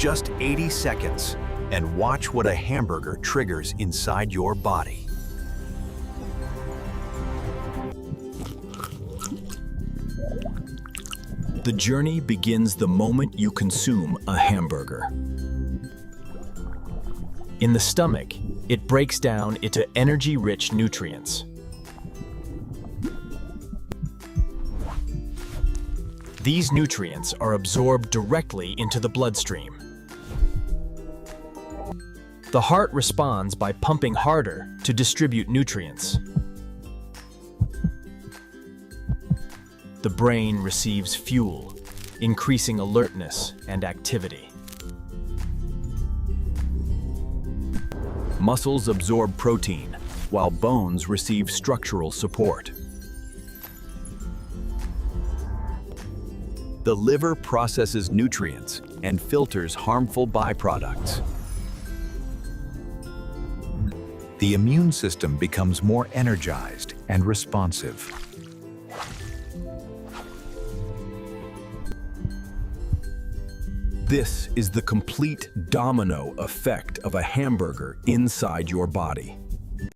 Just 80 seconds, and watch what a hamburger triggers inside your body. The journey begins the moment you consume a hamburger. In the stomach, it breaks down into energy-rich nutrients. These nutrients are absorbed directly into the bloodstream. The heart responds by pumping harder to distribute nutrients. The brain receives fuel, increasing alertness and activity. Muscles absorb protein, while bones receive structural support. The liver processes nutrients and filters harmful byproducts. The immune system becomes more energized and responsive. This is the complete domino effect of a hamburger inside your body.